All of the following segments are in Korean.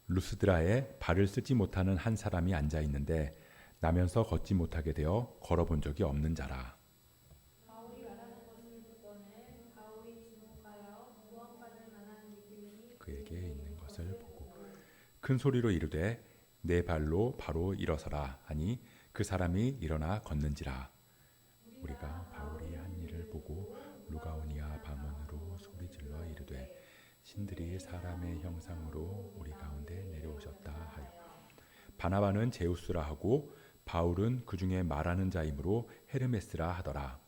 루스드라에 발을 쓰지 못하는 한 사람이 앉아 있는데 나면서 걷지 못하게 되어 걸어본 적이 없는 자라. 바울이 말하는 것을 듣고는 바울이 주목하여 구원받을 만한 믿음이 그에게 있는 것을 보고 큰 소리로 이르되 내 발로 바로 일어서라 하니 그 사람이 일어나 걷는지라. 우리가 바울이 한 일을 보고 루가오니아 방언으로 소리질러 이르되 신들이 사람의 형상으로 우리 가운데 내려오셨다 하여 바나바는 제우스라 하고 바울은 그 중에 말하는 자이므로 헤르메스라 하더라.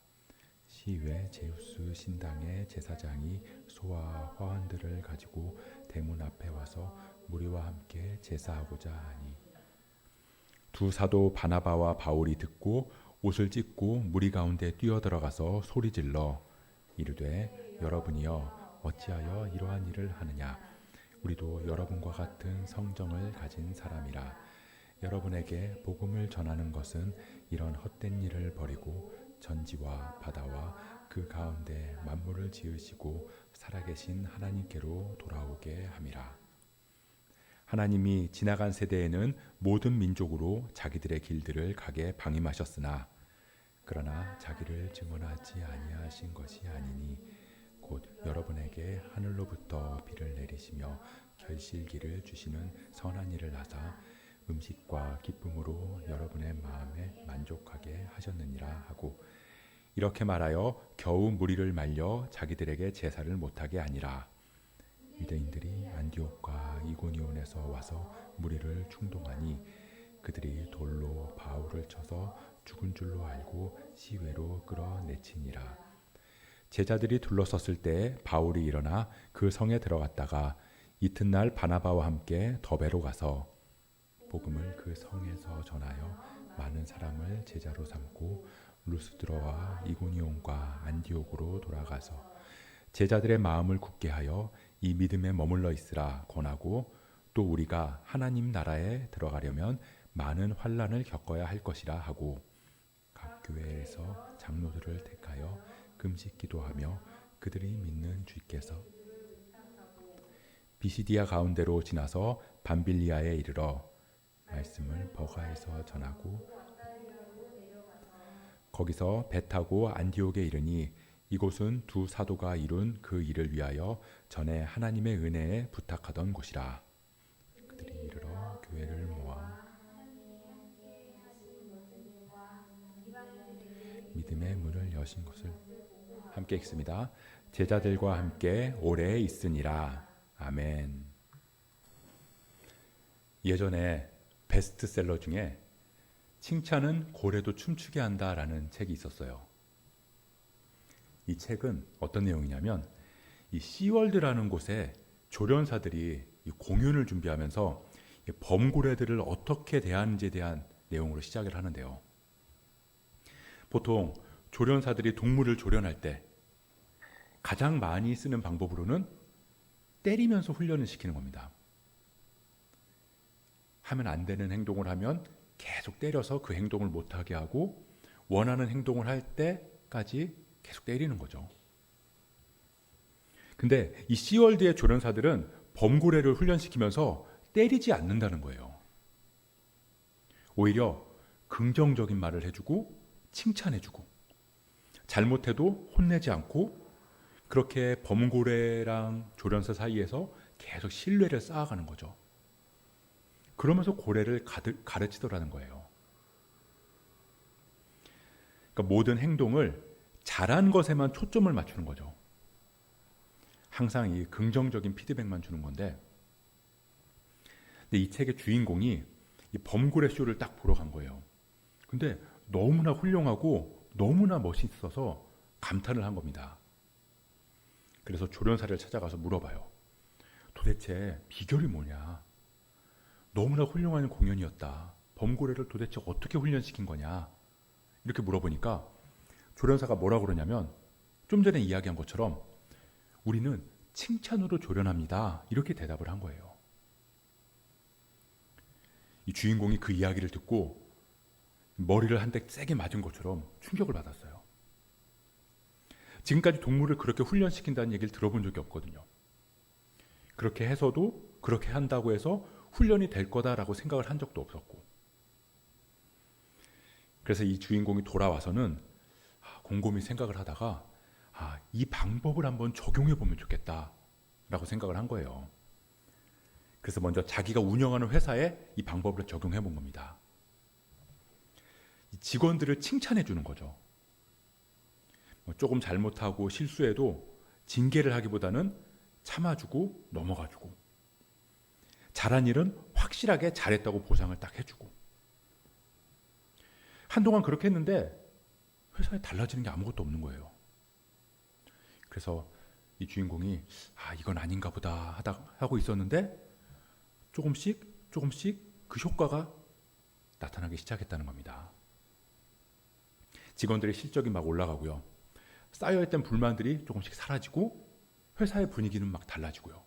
시외 제우스 신당의 제사장이 소와 화환들을 가지고 대문 앞에 와서 무리와 함께 제사하고자 하니 두 사도 바나바와 바울이 듣고 옷을 찢고 무리 가운데 뛰어들어가서 소리질러 이르되 여러분이여 어찌하여 이러한 일을 하느냐. 우리도 여러분과 같은 성정을 가진 사람이라. 여러분에게 복음을 전하는 것은 이런 헛된 일을 버리고 전지와 바다와 그 가운데 만물을 지으시고 살아계신 하나님께로 돌아오게 함이라. 하나님이 지나간 세대에는 모든 민족으로 자기들의 길들을 가게 방임하셨으나 그러나 자기를 증언하지 아니하신 것이 아니니 곧 여러분에게 하늘로부터 비를 내리시며 결실기를 주시는 선한 일을 하사 음식과 기쁨으로 여러분의 마음에 만족하게 하셨느니라 하고 이렇게 말하여 겨우 무리를 말려 자기들에게 제사를 못하게 하니라. 유대인들이 안디옥과 이고니온에서 와서 무리를 충동하니 그들이 돌로 바울을 쳐서 죽은 줄로 알고 시외로 끌어내치니라. 제자들이 둘러섰을 때 바울이 일어나 그 성에 들어갔다가 이튿날 바나바와 함께 더베로 가서 복음을 그 성에서 전하여 많은 사람을 제자로 삼고 루스드라와 이고니온과 안디옥으로 돌아가서 제자들의 마음을 굳게 하여 이 믿음에 머물러 있으라 권하고 또 우리가 하나님 나라에 들어가려면 많은 환난을 겪어야 할 것이라 하고 각 교회에서 장로들을 택하여 금식 기도하며 그들이 믿는 주께서 비시디아 가운데로 지나서 밤빌리아에 이르러 말씀을 버가에서 전하고 거기서 배 타고 안디옥에 이르니 이곳은 두 사도가 이룬 그 일을 위하여 전에 하나님의 은혜에 부탁하던 곳이라. 그들이 이르러 교회를 모아 믿음의 문을 여신 것을 함께 읽습니다. 제자들과 함께 오래 있으니라. 아멘. 예전에 베스트셀러 중에 칭찬은 고래도 춤추게 한다라는 책이 있었어요. 이 책은 어떤 내용이냐면 이 시월드라는 곳에 조련사들이 이 공연을 준비하면서 이 범고래들을 어떻게 대하는지에 대한 내용으로 시작을 하는데요. 보통 조련사들이 동물을 조련할 때 가장 많이 쓰는 방법으로는 때리면서 훈련을 시키는 겁니다. 하면 안 되는 행동을 하면 계속 때려서 그 행동을 못하게 하고 원하는 행동을 할 때까지 계속 때리는 거죠. 근데 이 시월드의 조련사들은 범고래를 훈련시키면서 때리지 않는다는 거예요. 오히려 긍정적인 말을 해주고 칭찬해주고 잘못해도 혼내지 않고 그렇게 범고래랑 조련사 사이에서 계속 신뢰를 쌓아가는 거죠. 그러면서 고래를 가르치더라는 거예요. 그러니까 모든 행동을 잘한 것에만 초점을 맞추는 거죠. 항상 이 긍정적인 피드백만 주는 건데, 근데 이 책의 주인공이 이 범고래 쇼를 딱 보러 간 거예요. 근데 너무나 훌륭하고 너무나 멋있어서 감탄을 한 겁니다. 그래서 조련사를 찾아가서 물어봐요. 도대체 비결이 뭐냐? 너무나 훌륭한 공연이었다. 범고래를 도대체 어떻게 훈련시킨 거냐? 이렇게 물어보니까 조련사가 뭐라고 그러냐면 좀 전에 이야기한 것처럼 우리는 칭찬으로 조련합니다. 이렇게 대답을 한 거예요. 이 주인공이 그 이야기를 듣고 머리를 한 대 세게 맞은 것처럼 충격을 받았어요. 지금까지 동물을 그렇게 훈련시킨다는 얘기를 들어본 적이 없거든요. 그렇게 해서도 그렇게 한다고 해서 훈련이 될 거다라고 생각을 한 적도 없었고, 그래서 이 주인공이 돌아와서는 곰곰이 생각을 하다가 이 방법을 한번 적용해 보면 좋겠다라고 생각을 한 거예요. 그래서 먼저 자기가 운영하는 회사에 이 방법을 적용해 본 겁니다. 직원들을 칭찬해 주는 거죠. 조금 잘못하고 실수해도 징계를 하기보다는 참아주고 넘어가주고, 잘한 일은 확실하게 잘했다고 보상을 딱 해주고. 한동안 그렇게 했는데 회사에 달라지는 게 아무것도 없는 거예요. 그래서 이 주인공이 이건 아닌가 보다 하고 있었는데 조금씩 그 효과가 나타나기 시작했다는 겁니다. 직원들의 실적이 막 올라가고요. 쌓여있던 불만들이 조금씩 사라지고 회사의 분위기는 막 달라지고요.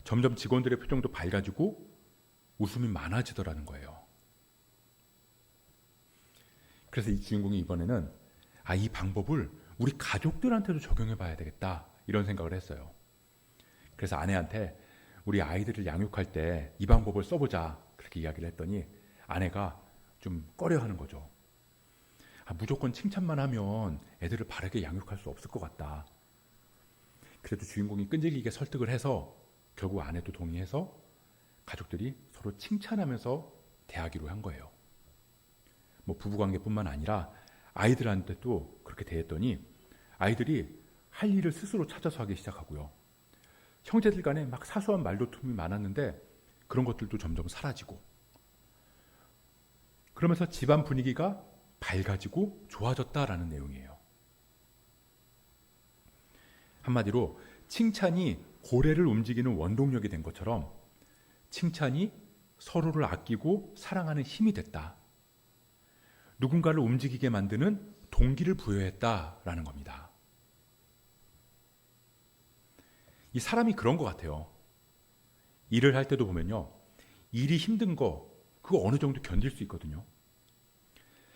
점점 직원들의 표정도 밝아지고 웃음이 많아지더라는 거예요. 그래서 이 주인공이 이번에는 이 방법을 우리 가족들한테도 적용해 봐야 되겠다 이런 생각을 했어요. 그래서 아내한테 우리 아이들을 양육할 때 이 방법을 써보자 그렇게 이야기를 했더니 아내가 좀 꺼려하는 거죠. 무조건 칭찬만 하면 애들을 바르게 양육할 수 없을 것 같다. 그래도 주인공이 끈질기게 설득을 해서 결국 아내도 동의해서 가족들이 서로 칭찬하면서 대하기로 한 거예요. 부부관계뿐만 아니라 아이들한테도 그렇게 대했더니 아이들이 할 일을 스스로 찾아서 하기 시작하고요. 형제들 간에 막 사소한 말다툼이 많았는데 그런 것들도 점점 사라지고, 그러면서 집안 분위기가 밝아지고 좋아졌다라는 내용이에요. 한마디로 칭찬이 고래를 움직이는 원동력이 된 것처럼 칭찬이 서로를 아끼고 사랑하는 힘이 됐다. 누군가를 움직이게 만드는 동기를 부여했다라는 겁니다. 이 사람이 그런 것 같아요. 일을 할 때도 보면요. 일이 힘든 거 그거 어느 정도 견딜 수 있거든요.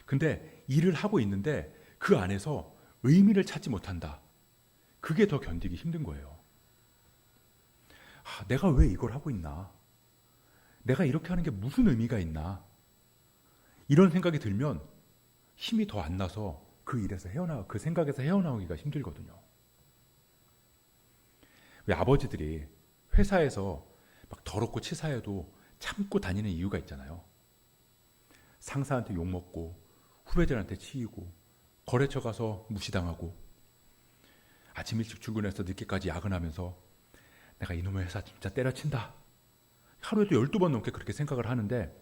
근데 일을 하고 있는데 그 안에서 의미를 찾지 못한다. 그게 더 견디기 힘든 거예요. 내가 왜 이걸 하고 있나? 내가 이렇게 하는 게 무슨 의미가 있나? 이런 생각이 들면 힘이 더 안 나서 그 생각에서 헤어나오기가 힘들거든요. 왜 아버지들이 회사에서 막 더럽고 치사해도 참고 다니는 이유가 있잖아요. 상사한테 욕먹고 후배들한테 치이고 거래처 가서 무시당하고 아침 일찍 출근해서 늦게까지 야근하면서 내가 이놈의 회사 진짜 때려친다. 하루에도 12번 넘게 그렇게 생각을 하는데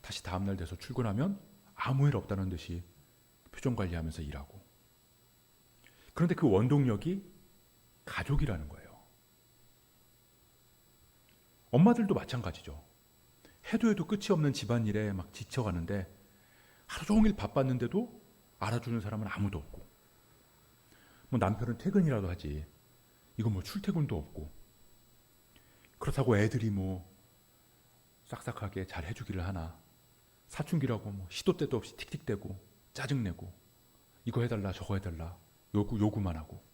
다시 다음날 돼서 출근하면 아무 일 없다는 듯이 표정 관리하면서 일하고. 그런데 그 원동력이 가족이라는 거예요. 엄마들도 마찬가지죠. 해도 끝이 없는 집안일에 막 지쳐가는데 하루 종일 바빴는데도 알아주는 사람은 아무도 없고, 남편은 퇴근이라도 하지 이거 출퇴근도 없고, 그렇다고 애들이 싹싹하게 잘 해주기를 하나. 사춘기라고 시도 때도 없이 틱틱대고 짜증내고 이거 해달라 저거 해달라 요구만 하고,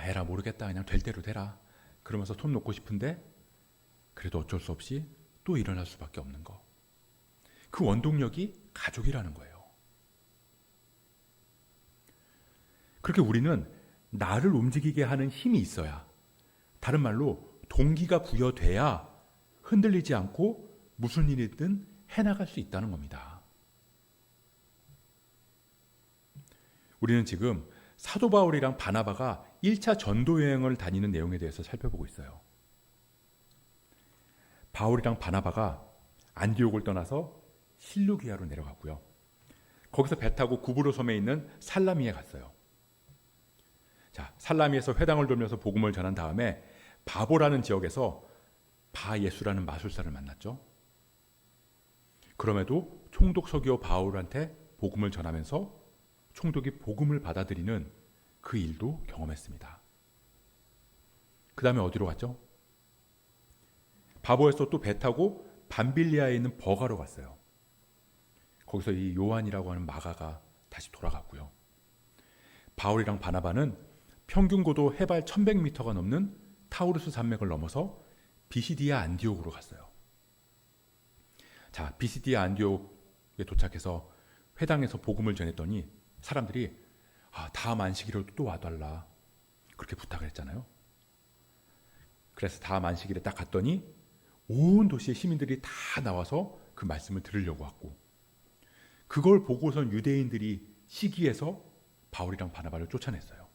에라 모르겠다 그냥 될 대로 되라 그러면서 손 놓고 싶은데 그래도 어쩔 수 없이 또 일어날 수밖에 없는 거. 그 원동력이 가족이라는 거예요. 그렇게 우리는 나를 움직이게 하는 힘이 있어야, 다른 말로 동기가 부여돼야 흔들리지 않고 무슨 일이든 해나갈 수 있다는 겁니다. 우리는 지금 사도 바울이랑 바나바가 1차 전도 여행을 다니는 내용에 대해서 살펴보고 있어요. 바울이랑 바나바가 안디옥을 떠나서 실루기아로 내려가고요. 거기서 배 타고 구브로 섬에 있는 살라미에 갔어요. 살라미에서 회당을 돌면서 복음을 전한 다음에 바보라는 지역에서 바예수라는 마술사를 만났죠. 그럼에도 총독 서기오 바울한테 복음을 전하면서 총독이 복음을 받아들이는 그 일도 경험했습니다. 그 다음에 어디로 갔죠? 바보에서 또 배 타고 밤빌리아에 있는 버가로 갔어요. 거기서 이 요한이라고 하는 마가가 다시 돌아갔고요. 바울이랑 바나바는 평균 고도 해발 1100m가 넘는 타우루스 산맥을 넘어서 비시디아 안디옥으로 갔어요. 자, 비시디아 안디옥에 도착해서 회당에서 복음을 전했더니 사람들이 다음 안식일에도 또 와달라 그렇게 부탁을 했잖아요. 그래서 다음 안식일에 딱 갔더니 온 도시의 시민들이 다 나와서 그 말씀을 들으려고 왔고, 그걸 보고선 유대인들이 시기해서 바울이랑 바나바를 쫓아냈어요.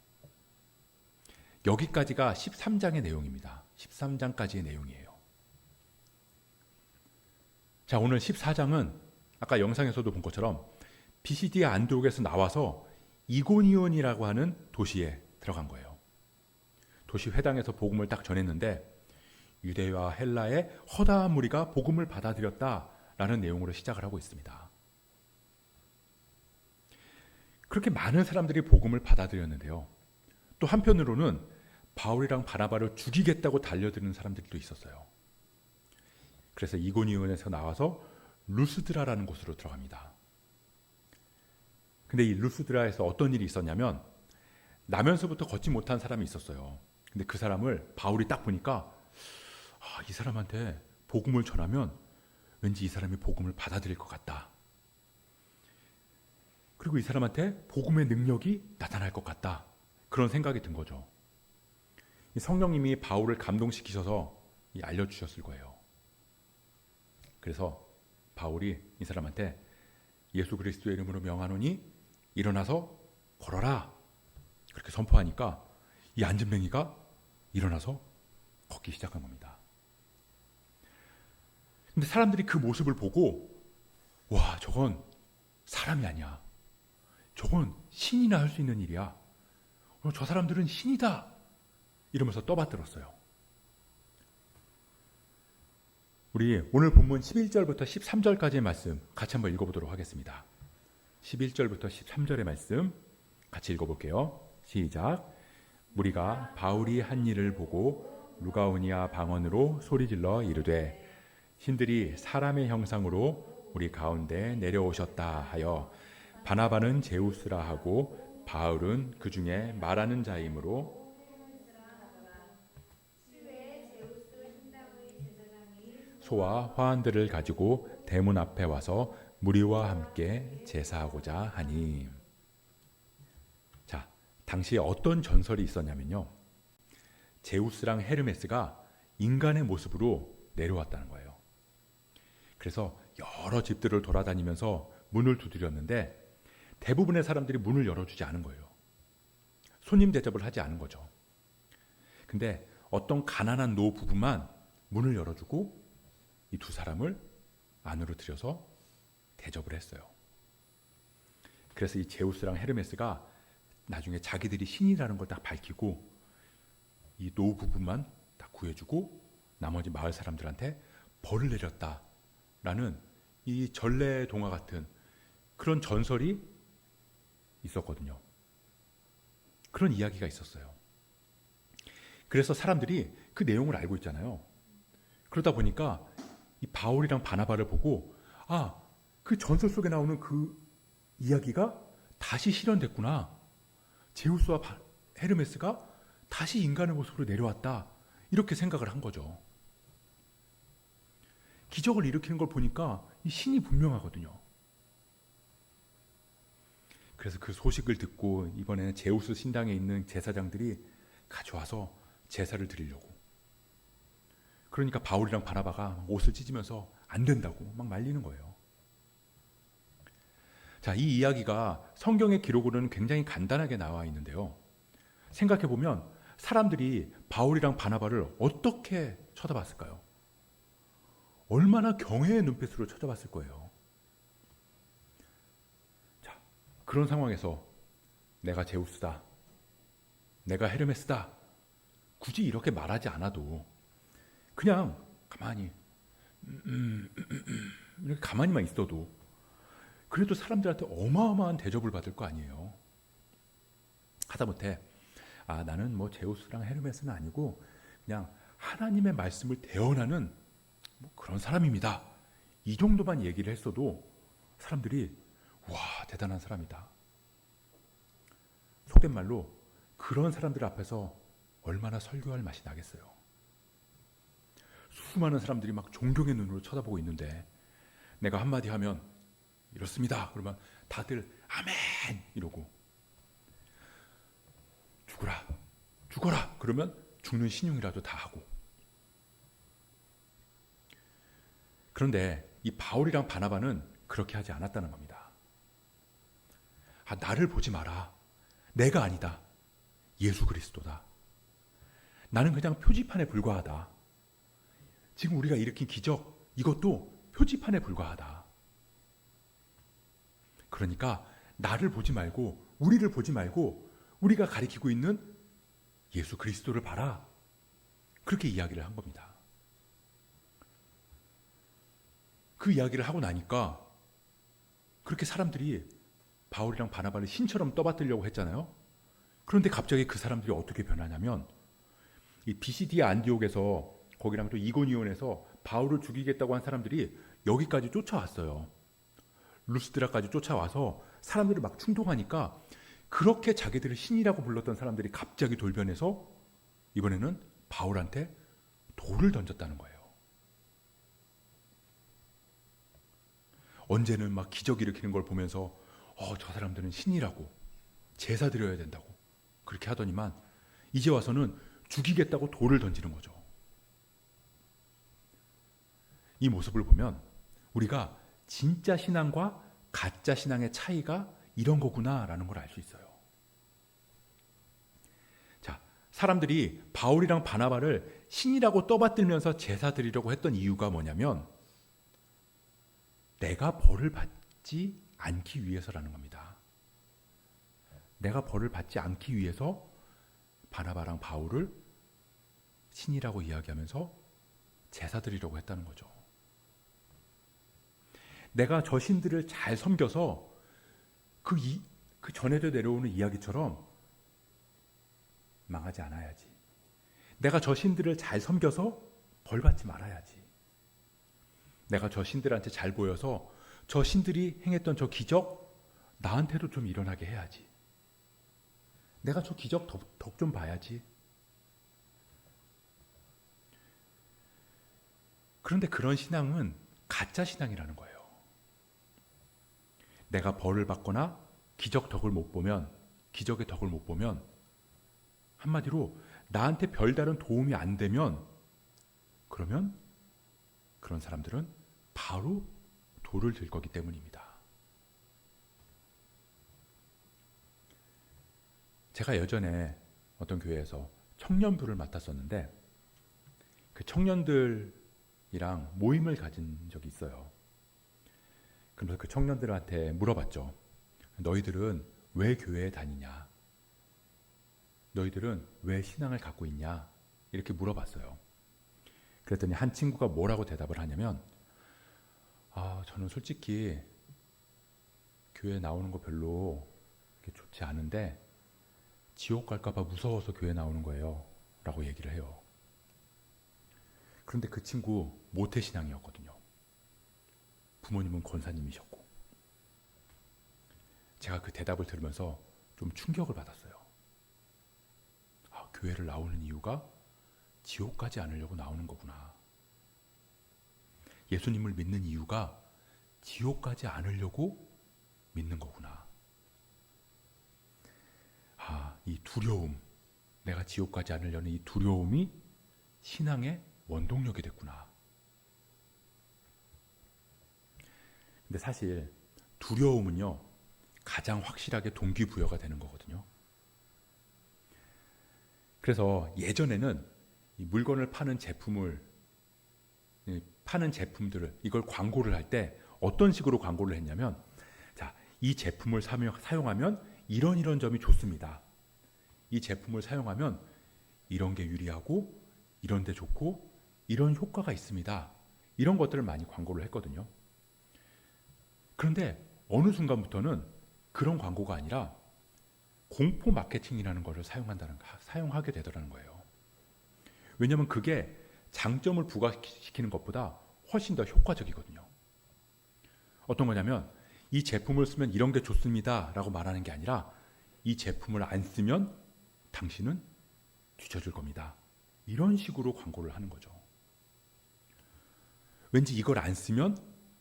여기까지가 13장의 내용입니다. 13장까지의 내용이에요. 자, 오늘 14장은 아까 영상에서도 본 것처럼 비시디아 안디옥에서 나와서 이고니온이라고 하는 도시에 들어간 거예요. 도시 회당에서 복음을 딱 전했는데 유대와 헬라의 허다한 무리가 복음을 받아들였다라는 내용으로 시작을 하고 있습니다. 그렇게 많은 사람들이 복음을 받아들였는데요. 또 한편으로는 바울이랑 바나바를 죽이겠다고 달려드는 사람들도 있었어요. 그래서 이고니온에서 나와서 루스드라라는 곳으로 들어갑니다. 근데 이 루스드라에서 어떤 일이 있었냐면 나면서부터 걷지 못한 사람이 있었어요. 근데 그 사람을 바울이 딱 보니까 이 사람한테 복음을 전하면 왠지 이 사람이 복음을 받아들일 것 같다. 그리고 이 사람한테 복음의 능력이 나타날 것 같다. 그런 생각이 든 거죠. 성령님이 바울을 감동시키셔서 알려주셨을 거예요. 그래서 바울이 이 사람한테 예수 그리스도의 이름으로 명하노니 일어나서 걸어라. 그렇게 선포하니까 이 안진뱅이가 일어나서 걷기 시작한 겁니다. 근데 사람들이 그 모습을 보고 와, 저건 사람이 아니야. 저건 신이나 할 수 있는 일이야. 저 사람들은 신이다. 이러면서 떠받들었어요. 우리 오늘 본문 11절부터 13절까지의 말씀 같이 한번 읽어보도록 하겠습니다. 11절부터 13절의 말씀 같이 읽어볼게요. 시작. 무리가 바울이 한 일을 보고 루가오니아 방언으로 소리질러 이르되 신들이 사람의 형상으로 우리 가운데 내려오셨다 하여 바나바는 제우스라 하고 바울은 그 중에 말하는 자이므로 소와 화환들을 가지고 대문 앞에 와서 무리와 함께 제사하고자 하니. 자, 당시에 어떤 전설이 있었냐면요. 제우스랑 헤르메스가 인간의 모습으로 내려왔다는 거예요. 그래서 여러 집들을 돌아다니면서 문을 두드렸는데 대부분의 사람들이 문을 열어주지 않은 거예요. 손님 대접을 하지 않은 거죠. 근데 어떤 가난한 노 부부만 문을 열어주고 이 두 사람을 안으로 들여서 대접을 했어요. 그래서 이 제우스랑 헤르메스가 나중에 자기들이 신이라는 걸 딱 밝히고 이 노 부부만 딱 구해주고 나머지 마을 사람들한테 벌을 내렸다라는 이 전래 동화 같은 그런 전설이 있었거든요. 그런 이야기가 있었어요. 그래서 사람들이 그 내용을 알고 있잖아요. 그러다 보니까 이 바울이랑 바나바를 보고 그 전설 속에 나오는 그 이야기가 다시 실현됐구나. 제우스와 헤르메스가 다시 인간의 모습으로 내려왔다. 이렇게 생각을 한 거죠. 기적을 일으키는 걸 보니까 이 신이 분명하거든요. 그래서 그 소식을 듣고 이번에는 제우스 신당에 있는 제사장들이 가져와서 제사를 드리려고. 그러니까 바울이랑 바나바가 옷을 찢으면서 안 된다고 막 말리는 거예요. 자, 이 이야기가 성경의 기록으로는 굉장히 간단하게 나와 있는데요. 생각해보면 사람들이 바울이랑 바나바를 어떻게 쳐다봤을까요? 얼마나 경외의 눈빛으로 쳐다봤을 거예요. 자, 그런 상황에서 내가 제우스다, 내가 헤르메스다, 굳이 이렇게 말하지 않아도 그냥 가만히 이렇게 가만히만 있어도 그래도 사람들한테 어마어마한 대접을 받을 거 아니에요. 하다못해 나는 뭐 제우스랑 헤르메스는 아니고 그냥 하나님의 말씀을 대언하는 뭐 그런 사람입니다. 이 정도만 얘기를 했어도 사람들이 와, 대단한 사람이다. 속된 말로 그런 사람들 앞에서 얼마나 설교할 맛이 나겠어요. 수많은 사람들이 막 존경의 눈으로 쳐다보고 있는데 내가 한마디 하면 이렇습니다. 그러면 다들 아멘 이러고 죽어라 죽어라 그러면 죽는 신용이라도 다 하고. 그런데 이 바울이랑 바나바는 그렇게 하지 않았다는 겁니다. 나를 보지 마라. 내가 아니다. 예수 그리스도다. 나는 그냥 표지판에 불과하다. 지금 우리가 일으킨 기적 이것도 표지판에 불과하다. 그러니까 나를 보지 말고 우리를 보지 말고 우리가 가리키고 있는 예수 그리스도를 봐라. 그렇게 이야기를 한 겁니다. 그 이야기를 하고 나니까 그렇게 사람들이 바울이랑 바나바를 신처럼 떠받들려고 했잖아요. 그런데 갑자기 그 사람들이 어떻게 변하냐면 이 비시디아 안디옥에서 거기랑 또 이고니온에서 바울을 죽이겠다고 한 사람들이 여기까지 쫓아왔어요. 루스드라까지 쫓아와서 사람들을 막 충동하니까 그렇게 자기들을 신이라고 불렀던 사람들이 갑자기 돌변해서 이번에는 바울한테 돌을 던졌다는 거예요. 언제는 막 기적 일으키는 걸 보면서 저 사람들은 신이라고 제사 드려야 된다고 그렇게 하더니만 이제 와서는 죽이겠다고 돌을 던지는 거죠. 이 모습을 보면 우리가 진짜 신앙과 가짜 신앙의 차이가 이런 거구나라는 걸 알 수 있어요. 자, 사람들이 바울이랑 바나바를 신이라고 떠받들면서 제사 드리려고 했던 이유가 뭐냐면 내가 벌을 받지 않기 위해서라는 겁니다. 내가 벌을 받지 않기 위해서 바나바랑 바울을 신이라고 이야기하면서 제사 드리려고 했다는 거죠. 내가 저 신들을 잘 섬겨서 그 전에도 내려오는 이야기처럼 망하지 않아야지. 내가 저 신들을 잘 섬겨서 벌 받지 말아야지. 내가 저 신들한테 잘 보여서 저 신들이 행했던 저 기적 나한테도 좀 일어나게 해야지. 내가 저 기적 덕 좀 봐야지. 그런데 그런 신앙은 가짜 신앙이라는 거예요. 내가 벌을 받거나 기적의 덕을 못 보면 한마디로 나한테 별다른 도움이 안 되면 그러면 그런 사람들은 바로 돌을 들 거기 때문입니다. 제가 예전에 어떤 교회에서 청년부를 맡았었는데 그 청년들이랑 모임을 가진 적이 있어요. 그래서 그 청년들한테 물어봤죠. 너희들은 왜 교회에 다니냐? 너희들은 왜 신앙을 갖고 있냐? 이렇게 물어봤어요. 그랬더니 한 친구가 뭐라고 대답을 하냐면 저는 솔직히 교회 나오는 거 별로 좋지 않은데 지옥 갈까 봐 무서워서 교회 나오는 거예요. 라고 얘기를 해요. 그런데 그 친구 모태신앙이었거든요. 부모님은 권사님이셨고. 제가 그 대답을 들으면서 좀 충격을 받았어요. 교회를 나오는 이유가 지옥 가지 않으려고 나오는 거구나. 예수님을 믿는 이유가 지옥 가지 않으려고 믿는 거구나. 이 두려움, 내가 지옥 가지 않으려는 이 두려움이 신앙의 원동력이 됐구나. 근데 사실 두려움은요, 가장 확실하게 동기부여가 되는 거거든요. 그래서 예전에는 이 물건을 파는 제품들을 이걸 광고를 할 때 어떤 식으로 광고를 했냐면, 자, 이 제품을 사용하면 이런 점이 좋습니다. 이 제품을 사용하면 이런 게 유리하고 이런 데 좋고 이런 효과가 있습니다. 이런 것들을 많이 광고를 했거든요. 그런데 어느 순간부터는 그런 광고가 아니라 공포 마케팅이라는 것을 사용하게 되더라는 거예요. 왜냐하면 그게 장점을 부각시키는 것보다 훨씬 더 효과적이거든요. 어떤 거냐면 이 제품을 쓰면 이런 게 좋습니다 라고 말하는 게 아니라 이 제품을 안 쓰면 당신은 뒤처질 겁니다. 이런 식으로 광고를 하는 거죠. 왠지 이걸 안 쓰면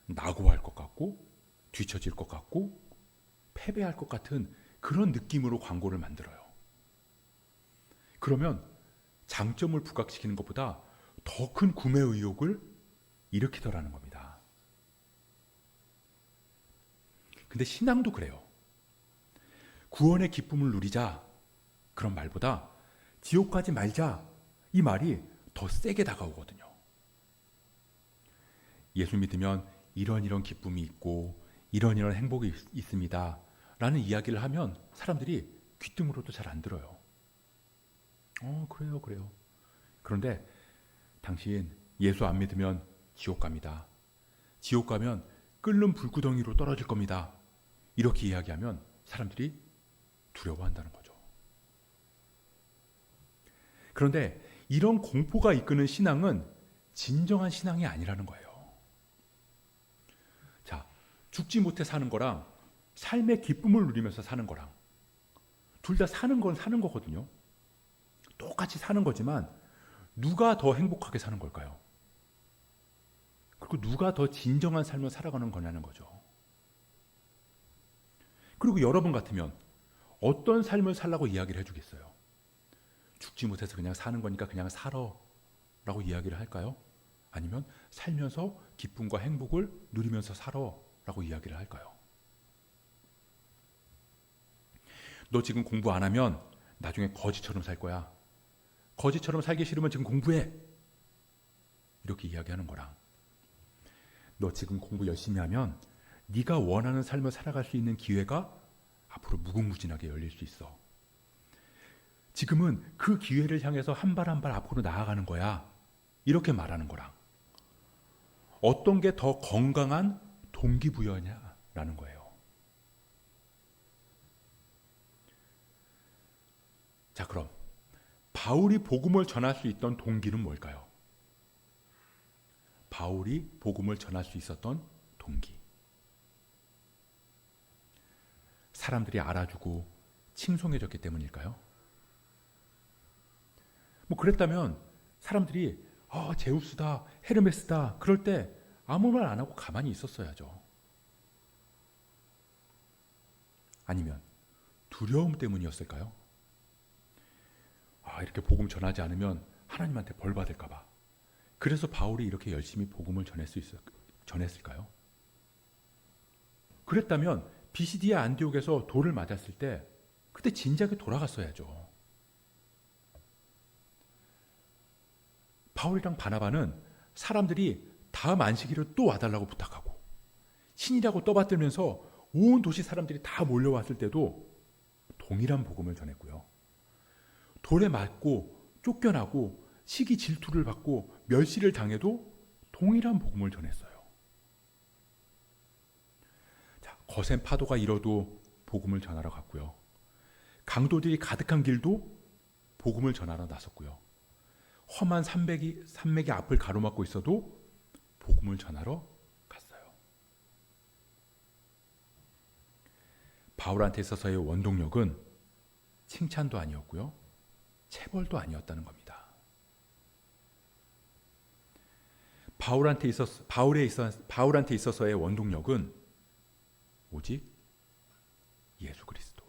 낙오할 것 같고 뒤처질 것 같고 패배할 것 같은 그런 느낌으로 광고를 만들어요. 그러면 장점을 부각시키는 것보다 더 큰 구매 의욕을 일으키더라는 겁니다. 근데 신앙도 그래요. 구원의 기쁨을 누리자 그런 말보다 지옥 가지 말자 이 말이 더 세게 다가오거든요. 예수 믿으면 이런 기쁨이 있고 이런 행복이 있습니다 라는 이야기를 하면 사람들이 귀등으로도 잘 안 들어요. 그래요. 그런데 당신 예수 안 믿으면 지옥 갑니다. 지옥 가면 끓는 불구덩이로 떨어질 겁니다. 이렇게 이야기하면 사람들이 두려워한다는 거죠. 그런데 이런 공포가 이끄는 신앙은 진정한 신앙이 아니라는 거예요. 자, 죽지 못해 사는 거랑 삶의 기쁨을 누리면서 사는 거랑 둘 다 사는 건 사는 거거든요. 똑같이 사는 거지만 누가 더 행복하게 사는 걸까요? 그리고 누가 더 진정한 삶을 살아가는 거냐는 거죠. 그리고 여러분 같으면 어떤 삶을 살라고 이야기를 해주겠어요? 죽지 못해서 그냥 사는 거니까 그냥 살아 라고 이야기를 할까요? 아니면 살면서 기쁨과 행복을 누리면서 살아 라고 이야기를 할까요? 너 지금 공부 안 하면 나중에 거지처럼 살 거야. 거지처럼 살기 싫으면 지금 공부해. 이렇게 이야기하는 거랑 너 지금 공부 열심히 하면 네가 원하는 삶을 살아갈 수 있는 기회가 앞으로 무궁무진하게 열릴 수 있어. 지금은 그 기회를 향해서 한 발 한 발 앞으로 나아가는 거야. 이렇게 말하는 거랑 어떤 게 더 건강한 동기부여냐라는 거예요. 자, 그럼 바울이 복음을 전할 수 있던 동기는 뭘까요? 바울이 복음을 전할 수 있었던 동기. 사람들이 알아주고 칭송해줬기 때문일까요? 그랬다면 사람들이 제우스다, 헤르메스다 그럴 때 아무 말 안 하고 가만히 있었어야죠. 아니면 두려움 때문이었을까요? 이렇게 복음 전하지 않으면 하나님한테 벌 받을까 봐. 그래서 바울이 이렇게 열심히 복음을 전했을까요? 그랬다면 비시디아 안디옥에서 돌을 맞았을 때 그때 진작에 돌아갔어야죠. 바울이랑 바나바는 사람들이 다음 안식일을 또 와달라고 부탁하고 신이라고 떠받들면서 온 도시 사람들이 다 몰려왔을 때도 동일한 복음을 전했고요. 돌에 맞고 쫓겨나고 시기 질투를 받고 멸시를 당해도 동일한 복음을 전했어요. 자, 거센 파도가 일어도 복음을 전하러 갔고요. 강도들이 가득한 길도 복음을 전하러 나섰고요. 험한 산맥이 앞을 가로막고 있어도 복음을 전하러 갔어요. 바울한테 있어서의 원동력은 칭찬도 아니었고요. 체벌도 아니었다는 겁니다. 바울한테 있어서의 원동력은 오직 예수 그리스도.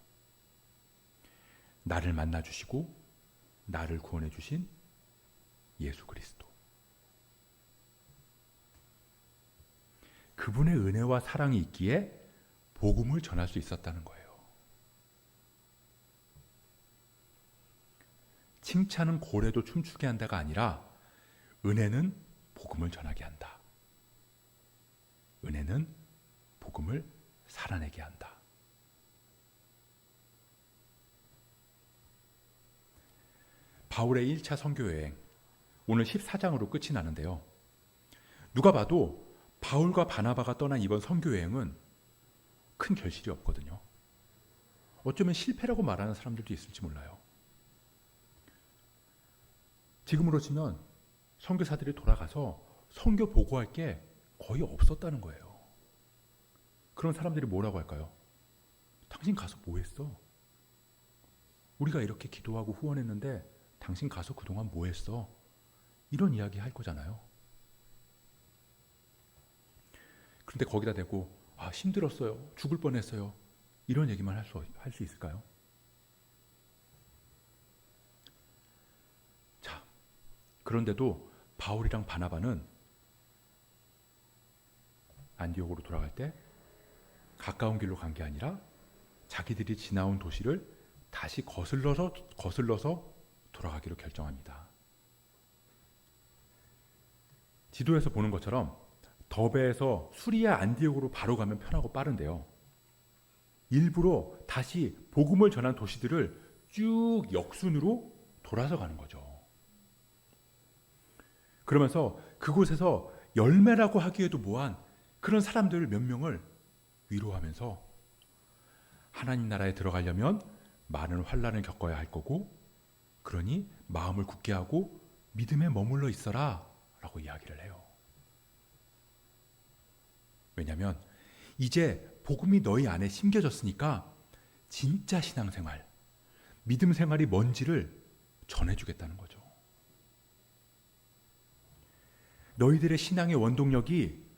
나를 만나 주시고 나를 구원해 주신 예수 그리스도. 그분의 은혜와 사랑이 있기에 복음을 전할 수 있었다는 거예요. 칭찬은 고래도 춤추게 한다가 아니라 은혜는 복음을 전하게 한다. 은혜는 복음을 살아내게 한다. 바울의 1차 선교여행, 오늘 14장으로 끝이 나는데요. 누가 봐도 바울과 바나바가 떠난 이번 선교여행은 큰 결실이 없거든요. 어쩌면 실패라고 말하는 사람들도 있을지 몰라요. 지금으로 치면 선교사들이 돌아가서 선교 보고할 게 거의 없었다는 거예요. 그런 사람들이 뭐라고 할까요? 당신 가서 뭐 했어? 우리가 이렇게 기도하고 후원했는데 당신 가서 그동안 뭐 했어? 이런 이야기 할 거잖아요. 그런데 거기다 대고 힘들었어요. 죽을 뻔했어요. 이런 얘기만 할 수 있을까요? 자, 그런데도 바울이랑 바나바는 안디옥으로 돌아갈 때 가까운 길로 간 게 아니라 자기들이 지나온 도시를 다시 거슬러서 돌아가기로 결정합니다. 지도에서 보는 것처럼 더베에서 수리아 안디옥으로 바로 가면 편하고 빠른데요. 일부러 다시 복음을 전한 도시들을 쭉 역순으로 돌아서 가는 거죠. 그러면서 그곳에서 열매라고 하기에도 뭐한 그런 사람들 몇 명을 위로하면서 하나님 나라에 들어가려면 많은 환난을 겪어야 할 거고, 그러니 마음을 굳게 하고 믿음에 머물러 있어라 라고 이야기를 해요. 왜냐하면 이제 복음이 너희 안에 심겨졌으니까 진짜 신앙생활, 믿음 생활이 뭔지를 전해주겠다는 거죠. 너희들의 신앙의 원동력이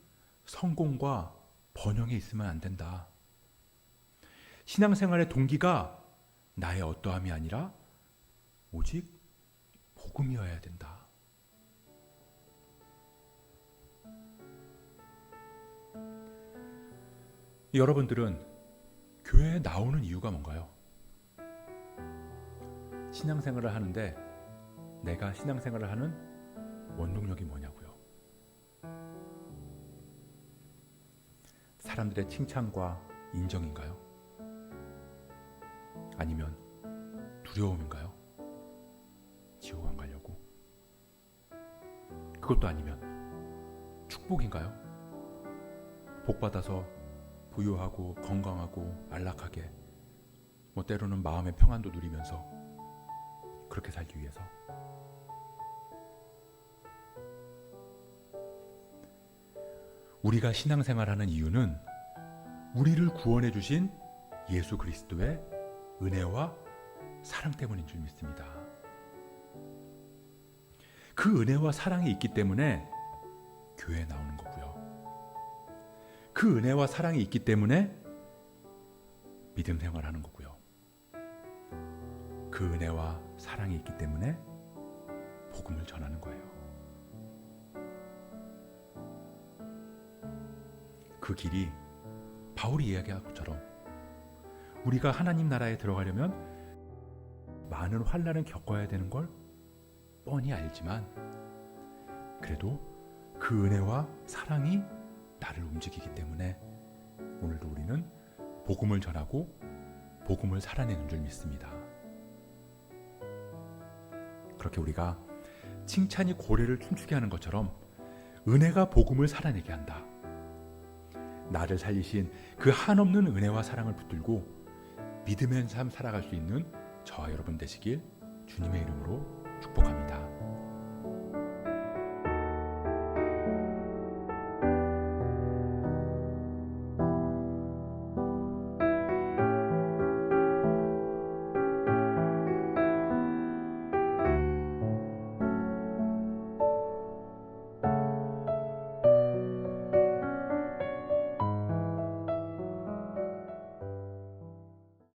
성공과 번영에 있으면 안 된다. 신앙생활의 동기가 나의 어떠함이 아니라 오직 복음이어야 된다. 여러분들은 교회에 나오는 이유가 뭔가요? 신앙생활을 하는데 내가 신앙생활을 하는 원동력이 뭐냐고요? 사람들의 칭찬과 인정인가요? 아니면 두려움인가요? 지옥 안 가려고? 그것도 아니면 축복인가요? 복 받아서 부유하고 건강하고 안락하게, 때로는 마음의 평안도 누리면서 그렇게 살기 위해서. 우리가 신앙생활하는 이유는 우리를 구원해 주신 예수 그리스도의 은혜와 사랑 때문인 줄 믿습니다. 그 은혜와 사랑이 있기 때문에 교회에 나오는 거고요. 그 은혜와 사랑이 있기 때문에 믿음 생활하는 거고요. 그 은혜와 사랑이 있기 때문에 복음을 전하는 거예요. 그 길이 바울이 이야기한 것처럼 우리가 하나님 나라에 들어가려면 많은 환난을 겪어야 되는 걸 뻔히 알지만, 그래도 그 은혜와 사랑이 나를 움직이기 때문에 오늘도 우리는 복음을 전하고 복음을 살아내는 줄 믿습니다. 그렇게 우리가 칭찬이 고래를 춤추게 하는 것처럼 은혜가 복음을 살아내게 한다. 나를 살리신 그 한없는 은혜와 사랑을 붙들고 믿음의 삶 살아갈 수 있는 저와 여러분 되시길 주님의 이름으로 축복합니다.